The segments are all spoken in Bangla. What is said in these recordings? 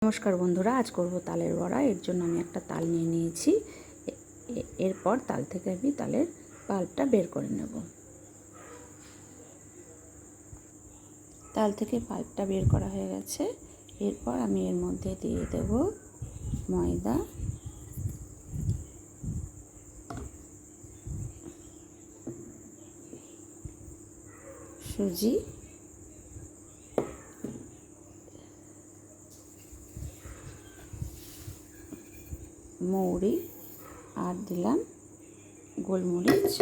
নমস্কার বন্ধুরা, আজ করব তালের বড়া। এর জন্য আমি একটা তাল নিয়ে নিয়েছি। এরপর তাল থেকে আমি তালের পাল্পটা বের করে নেব। তাল থেকে পাল্পটা বের করা হয়ে গেছে। এরপর আমি এর মধ্যে দিয়ে দেব ময়দা, সুজি, মৌরি আর দিলাম গোলমরিচ,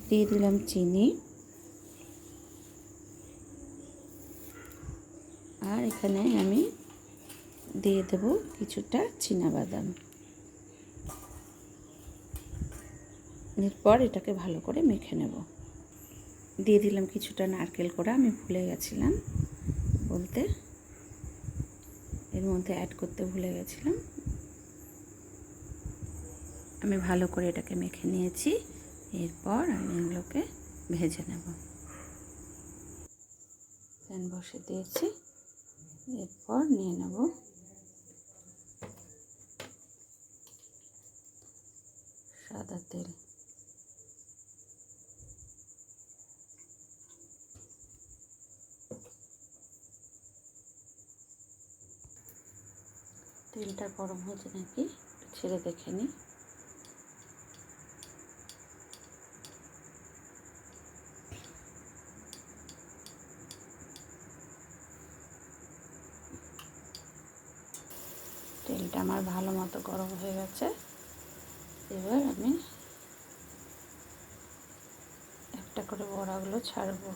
দিয়ে দিলাম চিনি, আর এখানে আমি দিয়ে দেব কিছুটা চীনাবাদাম। এরপর এটাকে ভালো করে মেখে নেব। দিয়ে দিলাম কিছুটা নারকেল কোড়া, আমি ভুলে গেছিলাম বলতে, এর মধ্যে অ্যাড করতে ভুলে গেছিলাম। আমি ভালো করে এটাকে মেখে নিয়েছি। এরপর আমি এগুলোকে ভেজে নেব। প্যান বসে দিয়েছি। এরপর নিয়ে নেব সাদা তেল। তেলটা গরম হয়েছে নাকি ছেড়ে দেখে নিই। তেলটা আমার ভালো মতো গরম হয়ে গেছে। এবার আমি একটা করে বড়াগুলো ছাড়বো।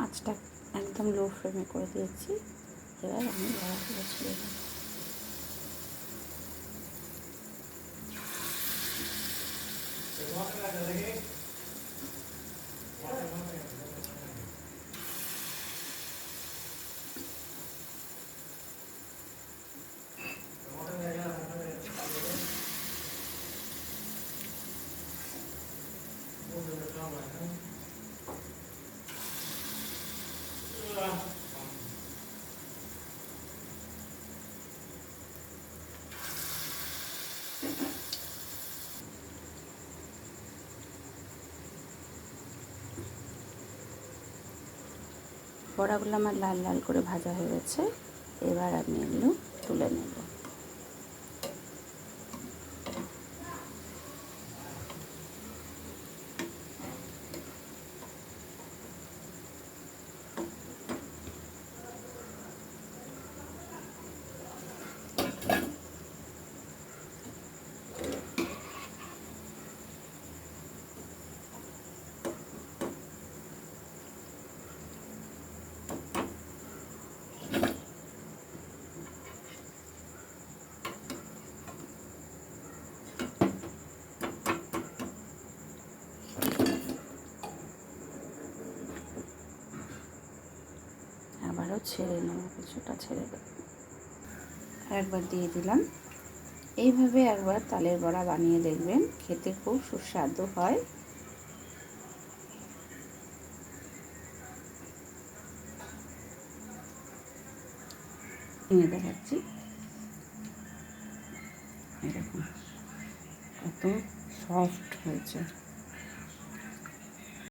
আঁচটা একদম লো ফ্লেমে করে দিয়েছি। এবার আমি বড়াগুলো ছেড়ে দেব। বড়াগুলো আমার লাল লাল করে ভাজা হয়ে গেছে। এবার আমি এগুলো তুলে নেব। আবারও ছেড়ে নেব, কিছুটা ছেড়ে দেব। একবার দিয়ে দিলাম। এইভাবে একবার তালের বড়া বানিয়ে দেখবেন, খেতে খুব সুস্বাদু হয়। ভেঙে দেখাচ্ছি, এরকম কত সফট হয়েছে।